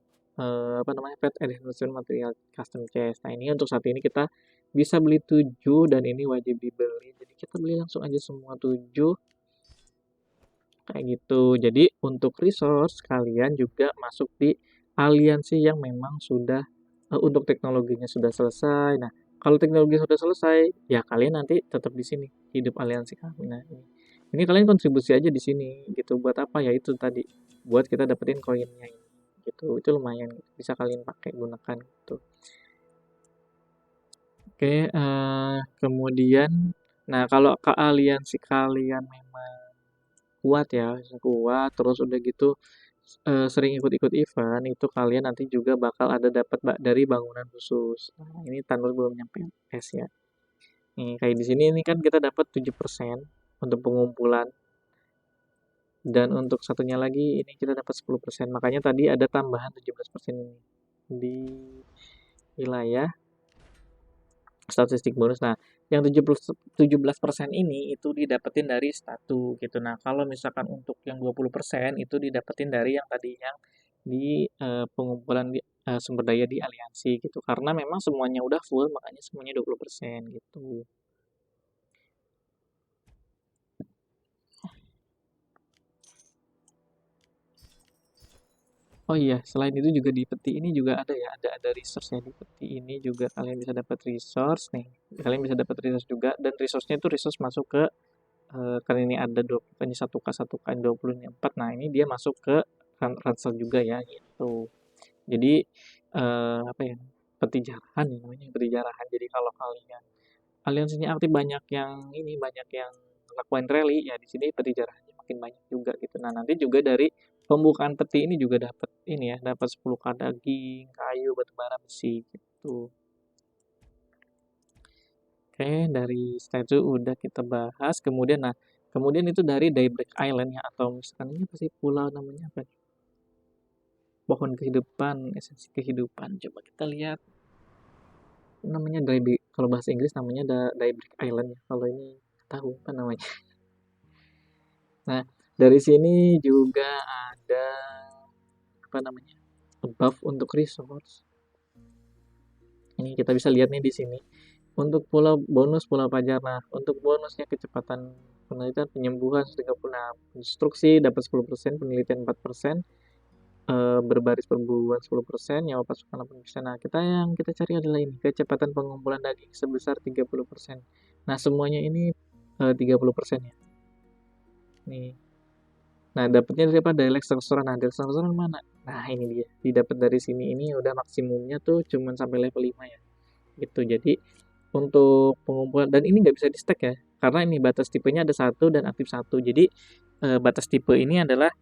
apa namanya pet enhancement material custom chest. Nah ini untuk saat ini kita bisa beli 7 dan ini wajib dibeli. Jadi kita beli langsung aja semua 7 kayak gitu. Jadi untuk resource kalian juga masuk di aliansi yang memang sudah untuk teknologinya sudah selesai. Nah, kalau teknologi sudah selesai, ya kalian nanti tetap di sini, hidup aliansi kami. Nah, ini kalian kontribusi aja di sini gitu. Buat apa ya itu tadi, buat kita dapetin koinnya ini. Gitu. Itu lumayan bisa kalian pakai gunakan gitu. Oke, kemudian nah kalau ke aliansi kalian memang kuat ya, kuat terus udah gitu sering ikut-ikut event itu kalian nanti juga bakal ada dapat dari bangunan khusus. Nah, ini Tanur belum nyampe es ya. Nih, kayak di sini ini kan kita dapat 7% untuk pengumpulan dan untuk satunya lagi ini kita dapat 10%. Makanya tadi ada tambahan 17% ini di wilayah statistik bonus. Nah, yang 17% ini itu didapetin dari statu gitu. Nah, kalau misalkan untuk yang 20% itu didapetin dari yang tadi yang di pengumpulan sumber daya di aliansi gitu. Karena memang semuanya udah full, makanya semuanya 20% gitu. Oh iya, selain itu juga di peti ini juga ada ya, ada resource-nya di peti ini juga kalian bisa dapat resource nih. Kalian bisa dapat resource juga dan resource-nya itu resource masuk ke karena ini ada 20 kan 1K 1K 20 ini 4. Nah, ini dia masuk ke ransel juga ya gitu. Jadi apa ya? Peti jarahan ya namanya, peti jarahan. Jadi kalau kalian aliansinya aktif banyak yang ini banyak yang lakuin rally ya di sini peti jarahannya makin banyak juga gitu. Nah, nanti juga dari pembukaan peti ini juga dapat ini ya, dapat 10K daging, kayu, batu bara, besi gitu. Oke, dari statue udah kita bahas. Kemudian, nah, kemudian itu dari Daybreak Island ya, atau misalkan ini pasti pulau namanya apa nih? Pohon kehidupan, esensi kehidupan. Coba kita lihat namanya Daybreak. Kalau bahasa Inggris namanya Daybreak Island ya. Kalau ini tahu apa namanya. Nah, dari sini juga ada apa namanya? Buff untuk resource. Ini kita bisa lihat nih di sini. Untuk pulau Pajar, nah untuk bonusnya kecepatan penelitian penyembuhan 36, instruksi dapat 10%, penelitian 4%, berbaris perburuan 10%, nyawa pasukan 8%. Nah, yang kita cari adalah ini, kecepatan pengumpulan daging sebesar 30%. Nah, semuanya ini 30% ya. Nih. Nah, dapatnya dari apa? Dari Lex Restoran. Nah, dari Lex Restoran mana? Nah, ini dia. Didapat dari sini. Ini udah maksimumnya tuh cuman sampai level 5 ya. Gitu. Jadi untuk pengumpulan dan ini nggak bisa di stack ya. Karena ini batas tipenya ada satu dan aktif satu. Jadi batas tipe ini adalah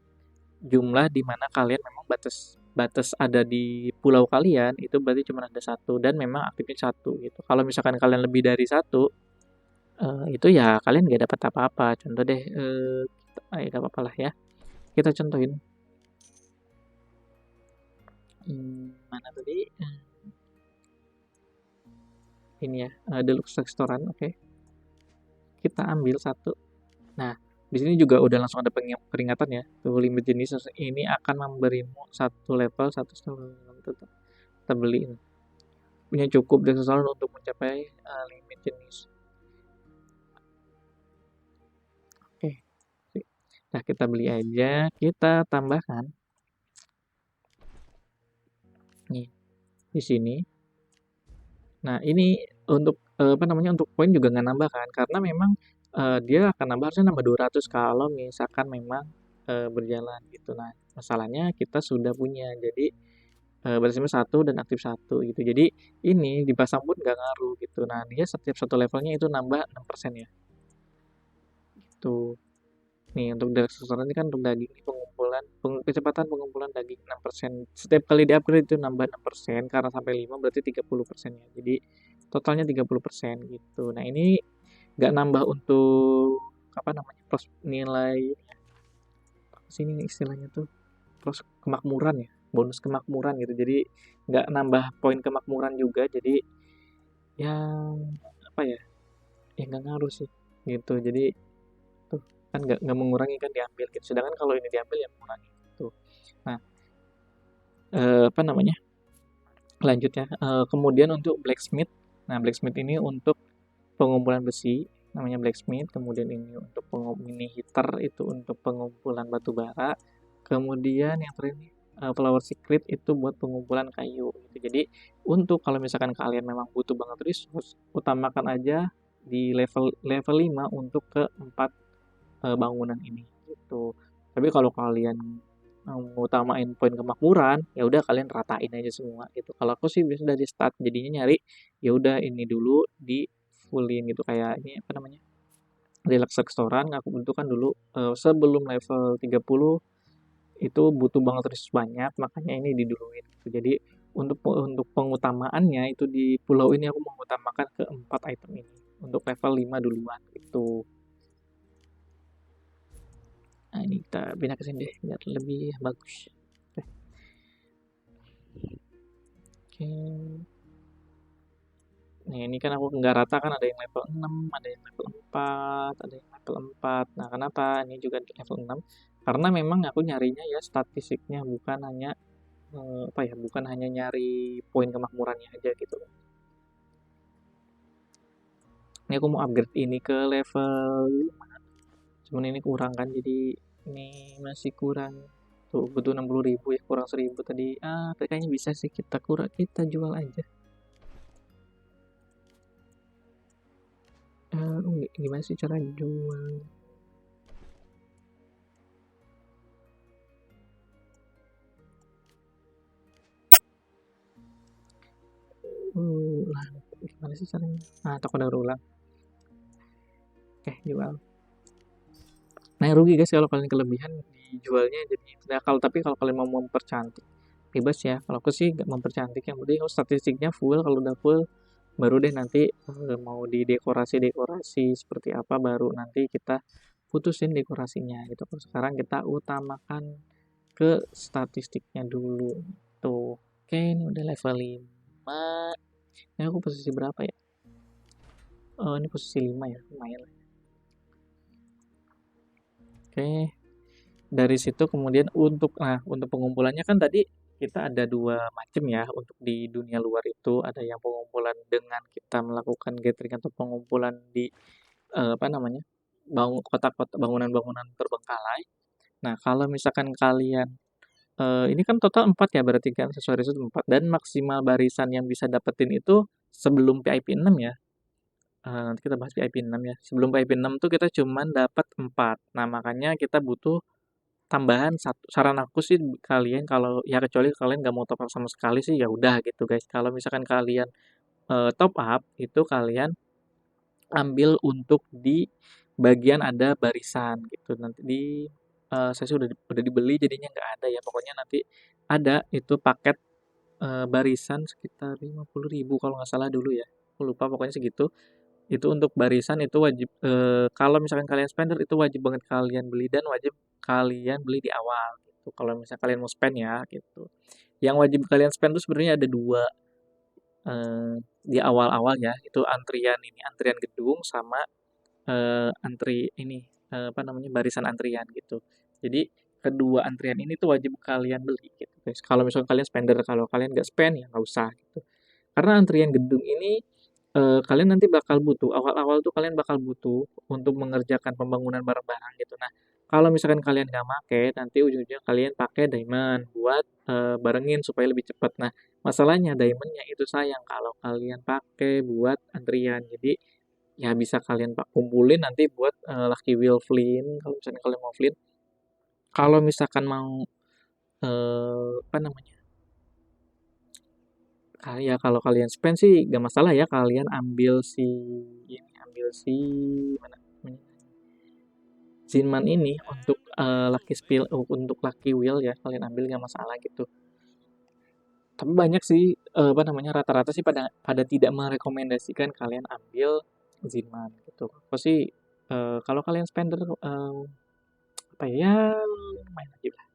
jumlah di mana kalian memang batas batas ada di pulau kalian itu berarti cuma ada satu dan memang aktifnya satu gitu. Kalau misalkan kalian lebih dari satu, itu ya kalian nggak dapat apa-apa. Contoh deh, nggak apa-apa lah ya. Kita contohin. Mana tadi? Ini ya, Deluxe Restoran. Oke, kita ambil satu. Nah, di sini juga udah langsung ada peringatan ya. Tuh limit jenis ini akan memberimu satu level, satu level. Kita beliin. Punya cukup dan sesuatu untuk mencapai limit jenis. Oke. Nah, kita beli aja, kita tambahkan. Nih, di sini. Nah, ini untuk apa namanya? Untuk poin juga nggak nambah kan? Karena memang dia akan nambah harusnya nambah 200 kalau misalkan memang berjalan gitu. Nah, masalahnya kita sudah punya. Jadi batasnya satu dan aktif satu gitu. Jadi ini dipasang pun nggak ngaruh gitu. Nah, dia setiap satu levelnya itu nambah 6% ya. Gitu. Nih, untuk Dark Souls ini kan untuk daging ini pengumpulan, kecepatan pengumpulan daging 6%. Setiap kali di-upgrade itu nambah 6%, karena sampai 5 berarti 30% ya. Jadi totalnya 30% gitu. Nah, ini nggak nambah untuk apa namanya? Nilai sini nih istilahnya tuh terus kemakmuran ya, bonus kemakmuran gitu. Jadi nggak nambah poin kemakmuran juga. Jadi yang apa ya? Ya nggak ngaruh sih gitu. Jadi tuh kan nggak mengurangi kan diambil gitu. Sedangkan kalau ini diambil ya mengurangi tuh. Nah, apa namanya? Lanjut ya. Kemudian untuk blacksmith. Nah, blacksmith ini untuk pengumpulan besi namanya blacksmith. Kemudian ini untuk mini heater itu untuk pengumpulan batu bara. Kemudian yang terakhir nih, flower secret itu buat pengumpulan kayu gitu. Jadi untuk kalau misalkan kalian memang butuh banget resource, utamakan aja di level level 5 untuk ke 4 bangunan ini gitu. Tapi kalau kalian ngutamain poin kemakmuran, ya udah kalian ratain aja semua gitu. Kalau aku sih biasanya dari start jadinya nyari ya udah ini dulu di fullin gitu kayak ini apa namanya? Relax restoran aku bentukan dulu sebelum level 30 itu butuh banget resource banyak, makanya ini diduluin gitu. Jadi untuk pengutamaannya itu di pulau ini aku mengutamakan ke 4 item ini. Untuk level 5 duluan gitu. Nah, ini kita pindah ke sini deh biar lebih bagus. Oke. Nah, ini kan aku nggak rata kan ada yang level 6, ada yang level 4, ada yang level 4. Nah, kenapa ini juga level 6? Karena memang aku nyarinya ya statistiknya bukan hanya apa ya, bukan hanya nyari poin kemakmurannya aja gitu. Ini aku mau upgrade ini ke level 5. Cuman ini kurang kan jadi ini masih kurang. Tuh butuh 60.000 ya, kurang 1.000 tadi. Kayaknya bisa sih kita jual aja. Gimana sih cara jual? Gimana sih caranya? Toko daur ulang. Oke, jual. Nah, rugi guys kalau kalian kelebihan dijualnya jadi nah, tapi kalau kalian mau mempercantik bebas ya. Kalau aku sih nggak mempercantik, yang penting statistiknya full. Kalau udah full baru deh nanti mau di dekorasi seperti apa baru nanti kita putusin dekorasinya gitu. Kalau sekarang kita utamakan ke statistiknya dulu. Tuh. Oke, ini udah level 5. Ini aku posisi berapa ya? Oh, ini posisi 5 ya, lumayan lah. Oke, dari situ kemudian untuk pengumpulannya kan tadi kita ada dua macam ya untuk di dunia luar itu ada yang pengumpulan dengan kita melakukan gathering atau pengumpulan di apa namanya kotak-kotak bangunan-bangunan terbengkalai. Nah kalau misalkan kalian ini kan total 4 ya berarti kan sesuai riset 4 dan maksimal barisan yang bisa dapetin itu sebelum PIP 6 ya. Nanti kita bahas PIP 6 ya. Sebelum PIP 6 tuh kita cuman dapat 4. Nah makanya kita butuh tambahan satu saran aku sih kalian kalau ya kecuali kalian nggak mau top up sama sekali sih ya udah gitu guys. Kalau misalkan kalian, top up itu kalian ambil untuk di bagian ada barisan gitu. Nanti saya sih udah dibeli jadinya nggak ada ya, pokoknya nanti ada itu paket, barisan sekitar 50.000 kalau nggak salah dulu ya, aku lupa pokoknya segitu. Itu untuk barisan itu wajib, kalau misalkan kalian spender itu wajib banget kalian beli dan wajib kalian beli di awal gitu, kalau misalnya kalian mau spend ya gitu. Yang wajib kalian spend tuh sebenarnya ada 2 di awal-awal ya, itu antrian gedung sama, antri ini, apa namanya, barisan antrian gitu. Jadi kedua antrian ini tuh wajib kalian beli gitu guys, kalau misalkan kalian spender, kalau kalian nggak spend ya nggak usah gitu. Karena antrian gedung ini, kalian nanti bakal butuh, awal-awal tuh kalian bakal butuh untuk mengerjakan pembangunan bareng-bareng gitu. Nah, kalau misalkan kalian nggak make, nanti ujung-ujungnya kalian pakai diamond buat, barengin supaya lebih cepat. Nah, masalahnya diamond-nya itu sayang kalau kalian pakai buat antrian. Jadi, ya bisa kalian kumpulin nanti buat, Lucky Wheel Flynn, kalau misalnya kalian mau Flynn. Kalau misalkan mau, apa namanya, ya kalau kalian spend sih nggak masalah ya, kalian ambil si mana namanya, Zinman ini untuk, untuk Lucky Wheel ya, kalian ambil nggak masalah gitu. Tapi banyak sih, apa namanya, rata-rata sih pada pada tidak merekomendasikan kalian ambil Zinman gitu. Aku sih, kalau kalian spender, apa ya, lumayan aja lah.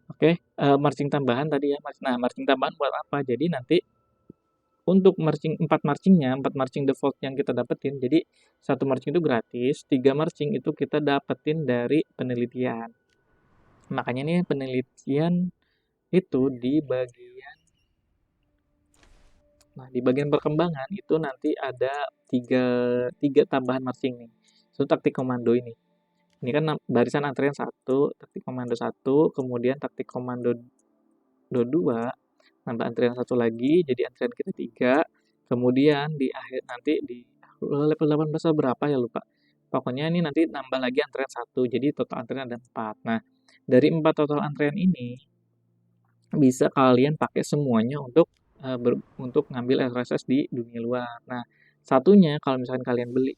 Oke, marching tambahan tadi ya, nah marching tambahan buat apa, jadi nanti untuk empat marching default yang kita dapetin, jadi satu marching itu gratis, 3 marching itu kita dapetin dari penelitian. Makanya nih penelitian itu di bagian perkembangan itu nanti ada tiga, tiga tambahan marching nih. Itu taktik komando ini. Ini kan barisan antrian satu, taktik komando satu, kemudian taktik komando dua, nambah antrian satu lagi, jadi antrian kita tiga. Kemudian di akhir nanti di level 18 atau berapa ya lupa. Pokoknya ini nanti nambah lagi antrian satu, jadi total antrian ada 4. Nah, dari 4 total antrian ini bisa kalian pakai semuanya untuk ngambil RSS di dunia luar. Nah, satunya kalau misalkan kalian beli,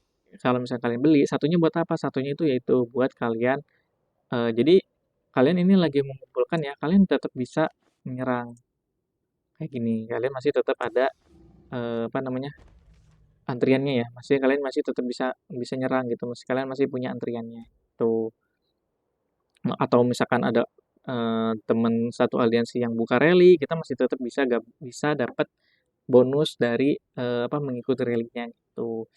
satunya buat apa? Satunya itu yaitu buat kalian, jadi kalian ini lagi mengumpulkan ya, kalian tetap bisa menyerang kayak gini. Kalian masih tetap ada, apa namanya, antriannya ya, masih kalian masih tetap bisa bisa nyerang gitu, kalian masih punya antriannya, tuh. Atau misalkan ada, temen satu aliansi yang buka rally, kita masih tetap bisa dapat bonus dari, apa, mengikuti rally-nya gitu.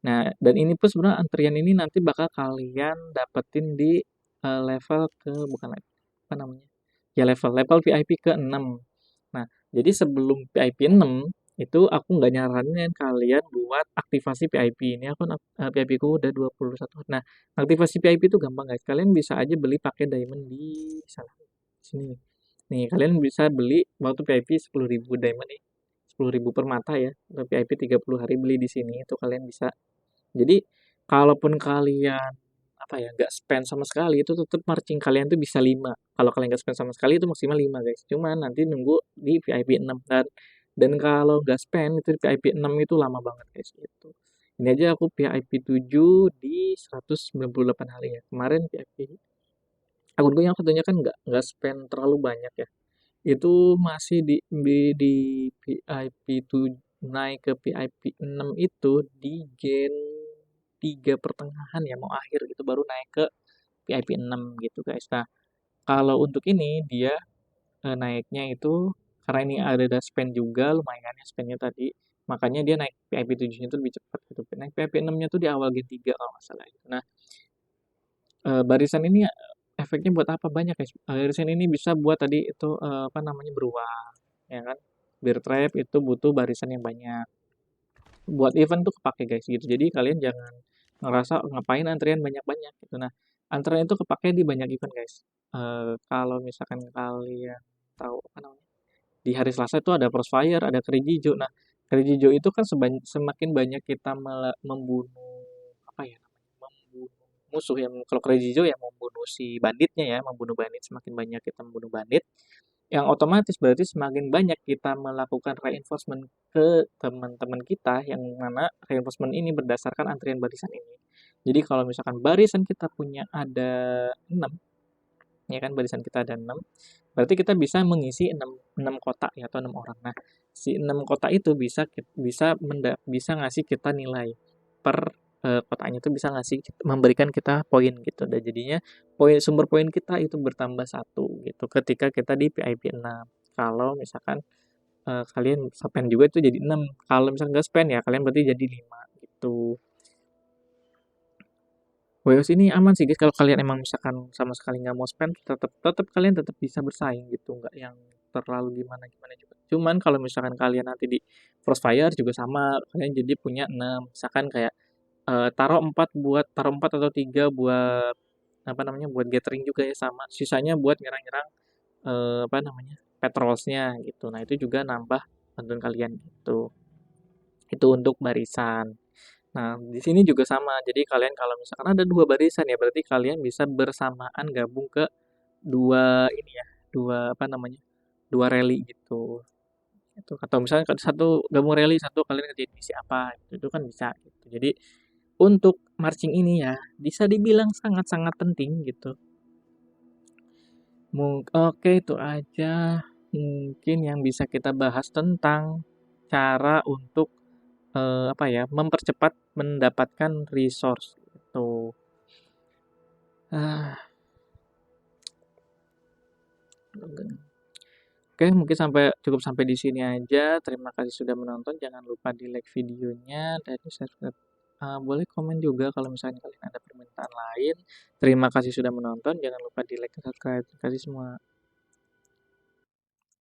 Nah, dan ini pun sebenarnya antrian ini nanti bakal kalian dapetin di, level bukan apa namanya, ya level VIP ke-6. Nah, jadi sebelum VIP 6, itu aku nggak nyaranin kalian buat aktivasi VIP. Ini aku VIP ku udah 21. Nah, aktivasi VIP itu gampang guys, kalian bisa aja beli pakai diamond di sana, sini. Nih, kalian bisa beli waktu VIP 10.000 diamond nih, 10.000 per mata ya, VIP 30 hari beli di sini, itu kalian bisa. Jadi, kalaupun kalian, apa ya, nggak spend sama sekali, itu tetap marching kalian tuh bisa 5. Kalau kalian nggak spend sama sekali itu maksimal 5 guys. Cuman nanti nunggu di VIP 6 dan kalau nggak spend itu di VIP 6 itu lama banget guys, gitu. Ini aja aku VIP 7 di 198 hari ya. Kemarin VIP akunku yang satunya kan nggak spend terlalu banyak ya. Itu masih di VIP 7 naik ke VIP 6 itu di Gen 3 pertengahan ya, mau akhir gitu baru naik ke VIP 6 gitu guys. Nah, kalau untuk ini dia, naiknya itu karena ini ada spend juga lumayan ya spend-nya tadi, makanya dia naik VIP 7-nya itu lebih cepat gitu. Naik VIP 6-nya tuh di awal Gen 3 kalau nggak salah itu. Nah, barisan ini efeknya buat apa? Banyak guys. Barisan ini bisa buat tadi itu, apa namanya, beruang, ya kan. Bear trap itu butuh barisan yang banyak. Buat event tuh kepake guys gitu. Jadi kalian jangan ngerasa ngapain antrian banyak-banyak gitu. Nah, antrian itu kepake di banyak event guys. Kalau misalkan kalian tahu apa namanya, di hari Selasa itu ada Crossfire, ada Kerijijo. Nah, Kerijijo itu kan semakin banyak kita membunuh apa ya namanya, membunuh musuh yang kalau Crazy Joe yang membunuh si banditnya ya, membunuh bandit, semakin banyak kita membunuh bandit, yang otomatis berarti semakin banyak kita melakukan reinforcement ke teman-teman kita, yang mana reinforcement ini berdasarkan antrian barisan ini. Jadi kalau misalkan barisan kita punya ada 6, ya kan barisan kita ada 6, berarti kita bisa mengisi 6 kotak ya atau 6 orang. Nah, si 6 kotak itu bisa ngasih kita nilai per kotaknya itu bisa memberikan kita poin gitu. Dan jadinya sumber poin kita itu bertambah satu gitu ketika kita di PIP 6. Kalau misalkan kalian spend juga itu jadi 6. Kalau misalkan nggak spend ya kalian berarti jadi 5 gitu. WOS ini aman sih guys kalau kalian emang misalkan sama sekali nggak mau spend, tetap tetap kalian tetap bisa bersaing gitu, nggak yang terlalu gimana gimana juga. Cuman kalau misalkan kalian nanti di Crossfire juga sama, kalian jadi punya 6, misalkan kayak taruh 4 atau 3 buat apa namanya, buat gathering juga ya sama, sisanya buat nyerang-nyerang apa namanya, patrols-nya gitu. Nah itu juga nambah bantuan kalian gitu. Itu untuk barisan. Nah, di sini juga sama. Jadi kalian kalau misalkan ada 2 barisan ya, berarti kalian bisa bersamaan gabung ke 2 ini ya, 2 apa namanya, 2 rally gitu. Gitu. Atau misalnya satu gabung rally, satu kalian ngerjain misi apa gitu, itu kan bisa gitu. Jadi untuk marching ini ya bisa dibilang sangat-sangat penting gitu. Oke itu aja mungkin yang bisa kita bahas tentang cara untuk apa ya, mempercepat mendapatkan resource gitu. Ah, oke mungkin cukup sampai di sini aja. Terima kasih sudah menonton. Jangan lupa di-like videonya dan di-subscribe. Boleh komen juga kalau misalnya kalian ada permintaan lain. Terima kasih sudah menonton. Jangan lupa di-like dan subscribe. Terima kasih semua.